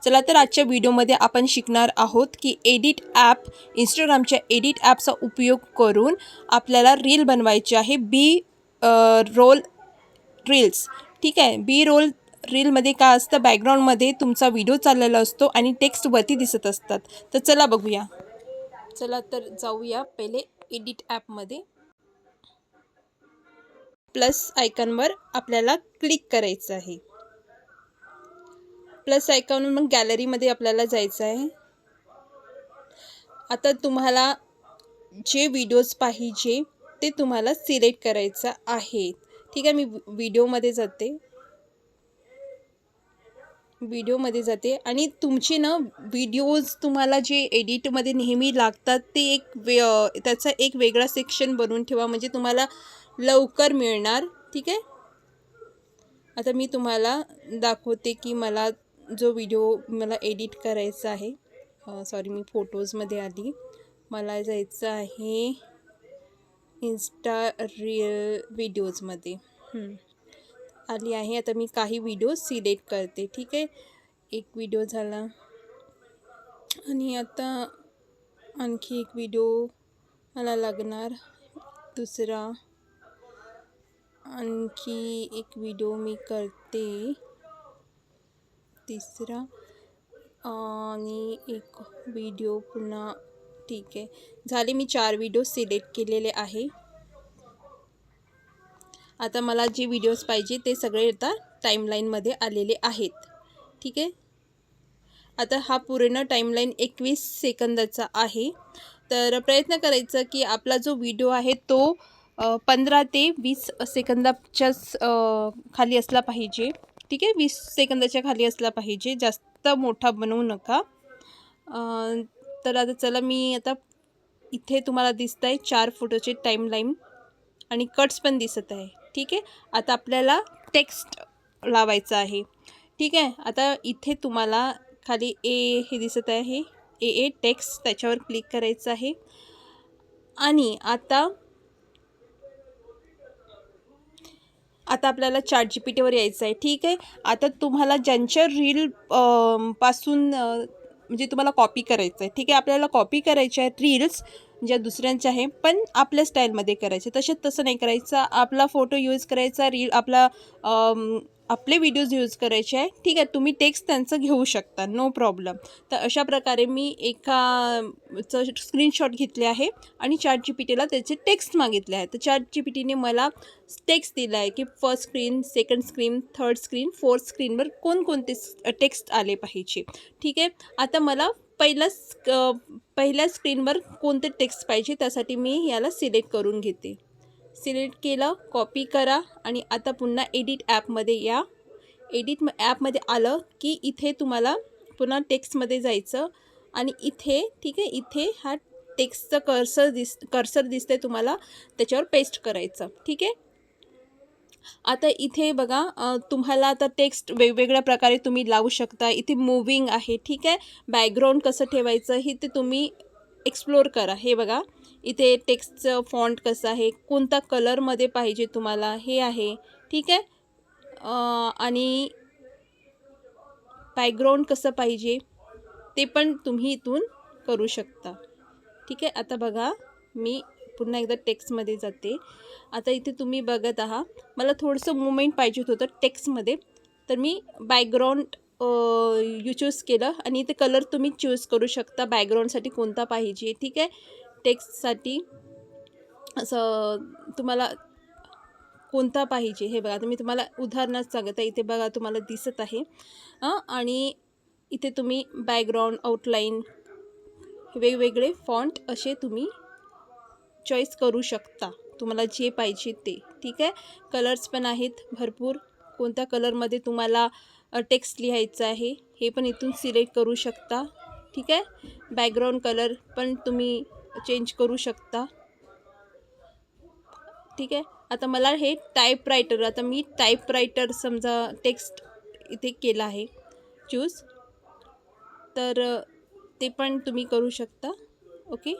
चला तर आजच्या व्हिडिओमध्ये आपण शिकणार आहोत की एडिट ॲप, इंस्टाग्रामच्या एडिट ॲपचा उपयोग करून आपल्याला रील बनवायची आहे, रोल रील्स. ठीक आहे, रोल रीलमध्ये काय असतं, बॅकग्राऊंडमध्ये तुमचा व्हिडिओ चाललेला असतो आणि टेक्स्ट वरती दिसत असतात. तर चला बघूया. चला तर जाऊया पहिले एडिट ॲपमध्ये. प्लस आयकॉनवर आपल्याला क्लिक करायचं आहे. प्लस आयकॉन मग गॅलरीमध्ये आपल्याला जायचं आहे. आता तुम्हाला जे व्हिडिओज पाहिजे ते तुम्हाला सिलेक्ट करायचं आहे. ठीक आहे, मी व्हिडिओमध्ये जाते आणि तुमचे ना व्हिडिओज तुम्हाला जे एडिटमध्ये नेहमी लागतात ते त्याचा एक वेगळा सेक्शन बनवून ठेवा, म्हणजे तुम्हाला लवकर मिळणार. ठीक आहे, आता मी तुम्हाला दाखवते की मला जो व्हिडिओ मला एडिट करायचा आहे. सॉरी, मी फोटोजमध्ये आली. मला जायचं आहे इंस्टा रील व्हिडिओजमध्ये. आली आहे. आता मी काही व्हिडिओ सिलेक्ट करते. ठीक आहे, एक व्हिडिओ झाला आणि आता आणखी एक व्हिडिओ मला लागणार, दुसरा, आणखी एक व्हिडिओ मी करते, तिसरा आणि एक व्हिडिओ पुन्हा. ठीक आहे, झाले. मी 4 व्हिडिओ सिलेक्ट केलेले आहे. आता मला जे व्हिडिओज पाहिजे ते सगळे आता टाईमलाईनमध्ये आलेले आहेत. ठीक आहे, आता हा पूर्ण टाईमलाईन 21 सेकंदाचा आहे. तर प्रयत्न करायचा की आपला जो व्हिडिओ आहे तो 15 ते 20 सेकंदाच्याच खाली असला पाहिजे. ठीक आहे, 20 सेकंदाच्या खाली असला पाहिजे, जास्त मोठा बनवू नका. तर आता चला, मी आता इथे तुम्हाला दिसत आहे 4 फोटोचे टाईमलाईन आणि कट्स पण दिसत आहे. ठीक आहे, आता आपल्याला टेक्स्ट लावायचं आहे. ठीक आहे, आता इथे तुम्हाला खाली हे दिसत आहे, टेक्स्ट, त्याच्यावर क्लिक करायचं आहे. आणि आता आपल्याला ChatGPTवर यायचं आहे. ठीक आहे, आता तुम्हाला ज्यांच्या रील पासून म्हणजे तुम्हाला कॉपी करायचं आहे. ठीक आहे, आपल्याला कॉपी करायचे आहेत रील्स ज्या दुसऱ्यांच्या आहे, पण आपल्या स्टाईलमध्ये करायचे. तसं नाही करायचं. आपला फोटो यूज करायचा, आपले व्हिडिओज यूज करायचे आहे. ठीक आहे, तुम्ही टेक्स्ट त्यांचं घेऊ शकता, नो प्रॉब्लेम. तर अशा प्रकारे मी एकाचं स्क्रीनशॉट घेतले आहे आणि ChatGPTला त्याचे टेक्स्ट मागितले आहे. तर ChatGPTने मला टेक्स्ट दिला आहे की first screen, second screen, third screen, fourth स्क्रीनवर कोणकोणते टेक्स्ट आले पाहिजे. ठीक आहे, आता मला पहिल्या स्क्रीनवर कोणते टेक्स्ट पाहिजे त्यासाठी मी याला सिलेक्ट करून घेते. सिलेक्ट केलं, कॉपी करा आणि आता पुन्हा एडिट ॲपमध्ये या. एडिट ॲपमध्ये आलं की इथे तुम्हाला पुन्हा टेक्स्टमध्ये जायचं आणि इथे, ठीक आहे, इथे हा टेक्स्टचं कर्सर दिसते तुम्हाला, त्याच्यावर पेस्ट करायचं. ठीक आहे, आता इथे बघा, तुम्हाला आता टेक्स्ट वेगवेगळ्या प्रकारे तुम्ही लावू शकता. इथे मूविंग आहे. ठीक आहे, बॅकग्राऊंड कसं ठेवायचं हे ते तुम्ही एक्सप्लोर करा. हे बघा, इथे टेक्स्टचं फॉन्ट कसं आहे, कोणता कलरमध्ये पाहिजे तुम्हाला, हे आहे. ठीक आहे, आणि बॅकग्राऊंड कसं पाहिजे ते पण तुम्ही इथून करू शकता. ठीक आहे, आता बघा, मी पुन्हा एकदा टेक्स्टमध्ये जाते. आता इथे तुम्ही बघत आहात, मला थोडंसं मुवमेंट पाहिजे होतं टेक्स्टमध्ये, तर मी बॅकग्राऊंड चूज केलं आणि इथे कलर तुम्ही चूज करू शकता बॅकग्राऊंडसाठी कोणता पाहिजे. ठीक आहे, टेक्स्टसाठी असं तुम्हाला कोणता पाहिजे हे बघा. आता मी तुम्हाला उदाहरणार्थ सांगत आहे. इथे बघा, तुम्हाला दिसत आहे. आणि इथे तुम्ही बॅकग्राऊंड, आउटलाईन, वेगवेगळे फॉन्ट असे तुम्ही चॉईस करू शकता, तुम्हाला जे पाहिजे ते. ठीक आहे, कलर्स पण आहेत भरपूर. कोणत्या कलरमध्ये तुम्हाला टेक्स्ट लिहायचं आहे हे पण इथून सिलेक्ट करू शकता. ठीक आहे, बॅकग्राऊंड कलर पण तुम्ही चेंज करू शकता. ठीक आहे, आता मला हे टाईपरायटर, आता मी टाईपरायटर समजा टेक्स्ट इथे केलं आहे चूज, तर ते पण तुम्ही करू शकता. ओके,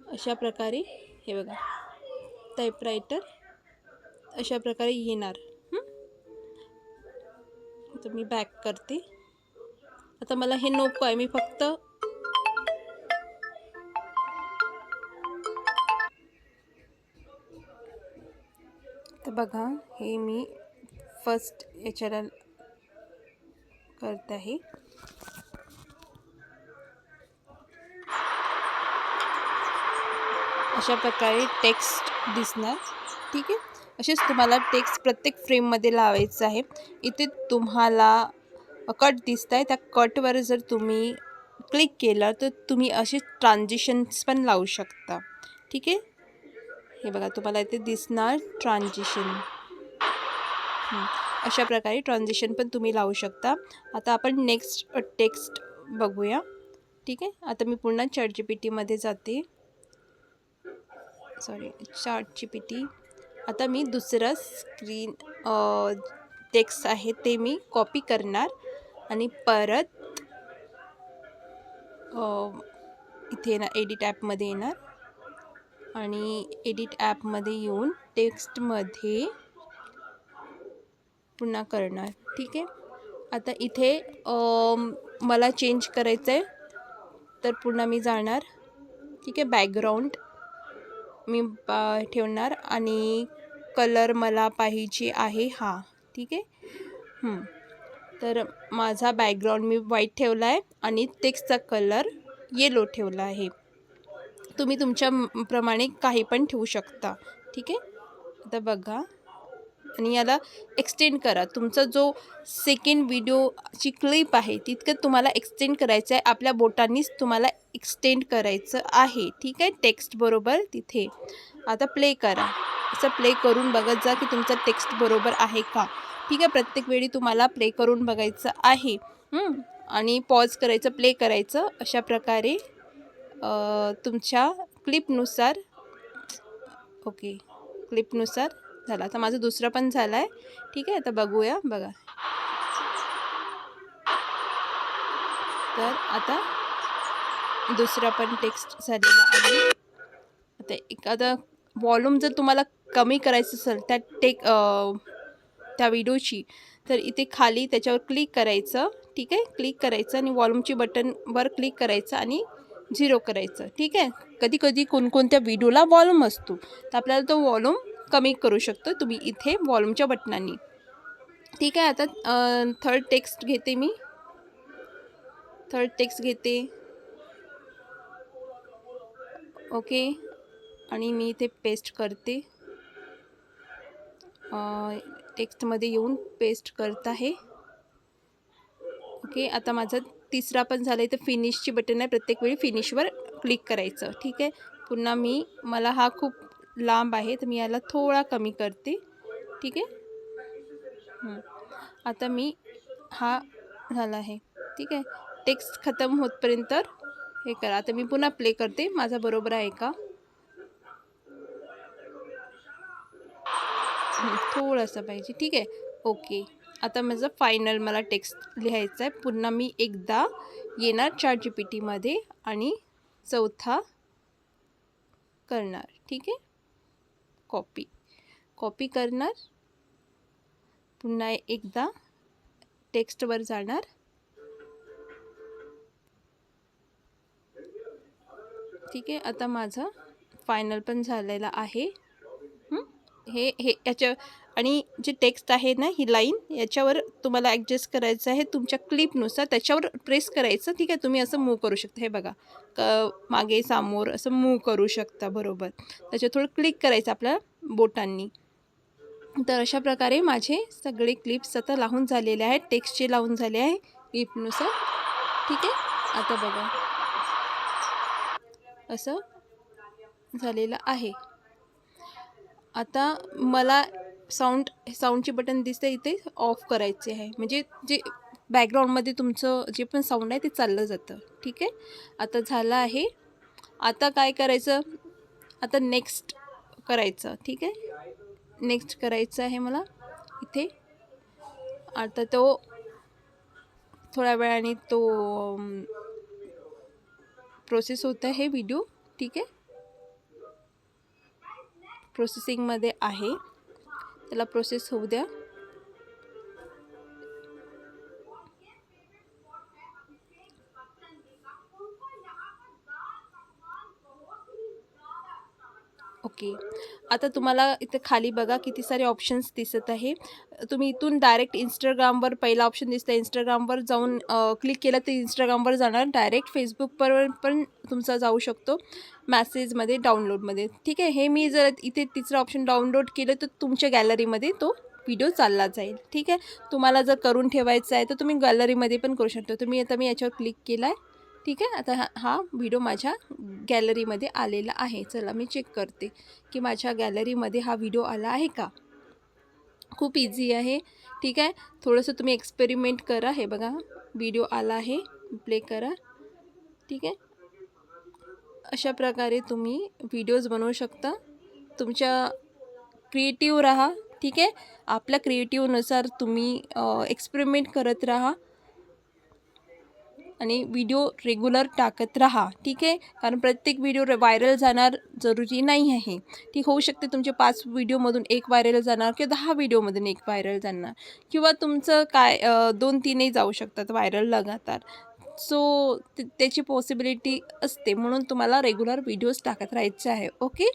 अशा प्रकारे हे बघा, टाईपरायटर अशा प्रकारे येणार. तर मी बॅक करते. आता मला हे नको आहे, मी फक्त तर बघा हे मी फर्स्ट याच्याला करत आहे. अशा प्रकारे टेक्स्ट दिसणार. ठीक आहे, असेच तुम्हाला टेक्स्ट प्रत्येक फ्रेममध्ये लावायचं आहे. इथे तुम्हाला कट दिसत आहे, त्या कटवर जर तुम्ही क्लिक केलं तर तुम्ही असे ट्रान्झिशन्स पण लावू शकता. ठीक आहे, हे बघा तुम्हाला इथे दिसणार ट्रान्झिशन. अशा प्रकारे ट्रान्झिशन पण तुम्ही लावू शकता. आता आपण नेक्स्ट टेक्स्ट बघूया. ठीक आहे, आता मी पुन्हा ChatGPTमध्ये जाते. ChatGPT. आता मी दुसरं टेक्स्ट आहे ते मी कॉपी करणार आणि परत इथे ना एडिट ॲपमध्ये येणार आणि एडिट ॲपमध्ये येऊन टेक्स्टमध्ये पुन्हा करणार. ठीक आहे, आता इथे मला चेंज करायचं आहे तर पुन्हा मी जाणार. ठीक आहे, बॅकग्राऊंड मी ठेवणार आणि कलर मला पाहिजे आहे हा. ठीक आहे, तर माझा बॅकग्राऊंड मी व्हाईट ठेवला आहे आणि टेक्स्टचा कलर येलो ठेवला आहे. तुम्ही तुमच्या प्रमाणे काही पण ठेवू शकता. ठीक आहे, आता बघा आणि याला एक्सटेंड करा. तुमचा जो सेकंड व्हिडिओची क्लिप आहे तितकं तुम्हाला एक्सटेंड करायचं आहे. आपल्या बोटांनीच तुम्हाला एक्सटेंड करायचं आहे. ठीक आहे, टेक्स्ट बरोबर तिथे. आता प्ले करा. असं प्ले करून बघत जा की तुमचा टेक्स्ट बरोबर आहे का. ठीक आहे, प्रत्येक वेळी तुम्हाला प्ले करून बघायचं आहे आणि पॉज करायचं, प्ले करायचं. अशा प्रकारे तुमच्या क्लिपनुसार ओके क्लिपनुसार झाला. आता माझं दुसरं पण झालं आहे. ठीक आहे, आता बघूया. बघा, तर आता दुसरा पण टेक्स्ट झालेला आहे. आता एखादा वॉल्यूम जर तुम्हाला कमी करायचं असेल त्या व्हिडिओची, तर इथे खाली त्याच्यावर क्लिक करायचं. ठीक आहे, क्लिक करायचं आणि वॉल्यूमची बटनवर क्लिक करायचं आणि 0 करायचं. ठीक आहे, कधी कधी कोणकोणत्या व्हिडिओला वॉल्यूम असतो तर आपल्याला तो वॉल्यूम कमी करू शकतो तुम्ही इथे वॉल्यूमच्या बटनांनी. ठीक आहे, आता थर्ड टेक्स्ट घेते. ओके, आणि मी इथे पेस्ट करते. टेक्स्टमध्ये येऊन पेस्ट करत आहे. ओके, आता माझं तिसरा पण झालं आहे. तर फिनिशची बटन आहे, प्रत्येक वेळी फिनिशवर क्लिक करायचं. ठीक आहे, पुन्हा मला हा खूप लांब आहे तर मी याला थोडा कमी करते. ठीक आहे, आता हा झाला आहे. ठीक आहे, टेक्स्ट खतम होतपर्यंत हे करा. आता मी पुन्हा प्ले करते, माझा बरोबर आहे का. थोडंसं पाहिजे. ठीक आहे, ओके. आता माझं फायनल मला टेक्स्ट लिहायचं आहे. पुन्हा मी एकदा येणार ChatGPTमध्ये आणि चौथा करणार. ठीक आहे, कॉपी करणार, पुन्हा एकदा टेक्स्टवर जाणार. ठीक आहे, आता माझं फायनल पण झालेलं आहे. हे याच्या आणि जे टेक्स्ट आहे ना, ही लाईन याच्यावर तुम्हाला ॲडजस्ट करायचं आहे तुमच्या क्लिपनुसार. त्याच्यावर प्रेस करायचं. ठीक आहे, तुम्ही असं मूव करू शकता. हे बघा, मागे समोर असं मूव करू शकता. बरोबर, त्याच्यावर थोडं क्लिक करायचं आपल्या बोटांनी. तर अशा प्रकारे माझे सगळे क्लिप्स आता लावून झालेले आहेत, टेक्स्टचे लावून झाले आहे क्लिपनुसार. ठीक आहे, आता बघा असं झालेलं आहे. आता मला साऊंडची बटन दिसते इथे ऑफ करायचे आहे, म्हणजे जे बॅकग्राऊंडमध्ये तुमचं जे पण साऊंड आहे ते चाललं जातं. ठीक आहे, आता झालं आहे. आता काय करायचं, आता नेक्स्ट करायचं. ठीक आहे, नेक्स्ट करायचं आहे मला इथे. आता तो थोड्या वेळाने तो प्रोसेस होत आहे व्हिडिओ. ठीक आहे, प्रोसेसिंगमध्ये आहे, त्याला प्रोसेस होऊ द्या. ओके. आता तुम्हाला इथे खाली बघा किती सारे ऑप्शन्स दिसत आहे. तुम्ही इथून डायरेक्ट Instagramवर पहिला ऑप्शन दिसतं, Instagramवर जाऊन क्लिक केलं तर Instagramवर जाणार. डायरेक्ट Facebookवर पण तुमचा जाऊ शकतो मॅसेजमध्ये, डाउनलोडमध्ये. ठीक आहे. हे मी जर इथे तिसरं ऑप्शन डाउनलोड केलं तर तुमच्या गॅलरीमध्ये तो व्हिडिओ चालला जाईल. ठीक आहे. तुम्हाला जर करून ठेवायचा आहे तर तुम्ही गॅलरीमध्ये पण करू शकता. आता मी याच्यावर क्लिक केला आहे. ठीक आहे. आता हा व्हिडिओ माझ्या गॅलरीमध्ये आलेला आहे. चला मी चेक करते की माझ्या गॅलरीमध्ये हा व्हिडिओ आला आहे का. खूप इझी आहे. ठीक आहे. थोडंसं तुम्ही एक्सपेरिमेंट करा. हे बघा व्हिडिओ आला आहे, प्ले करा. ठीक आहे. अशा प्रकारे तुम्ही व्हिडिओज बनवू शकता. तुमच्या क्रिएटिव्ह राहा. ठीक आहे. आपल्या क्रिएटिव्हनुसार तुम्ही एक्सपेरिमेंट करत राहा आणि व्हिडिओ रेग्युलर टाकत राहा. ठीक आहे. कारण प्रत्येक व्हिडिओ व्हायरल जाणार जरुरी नाही आहे. ठीक, होऊ शकते तुमचे 5 व्हिडिओमधून 1 व्हायरल जाणार किंवा 10 व्हिडिओमधून 1 व्हायरल जाणार किंवा तुमचं 2-3ही जाऊ शकतात व्हायरल लगातार. सो त्याची पॉसिबिलिटी असते. म्हणून तुम्हाला रेग्युलर व्हिडिओज टाकत राहायचे आहे. ओके.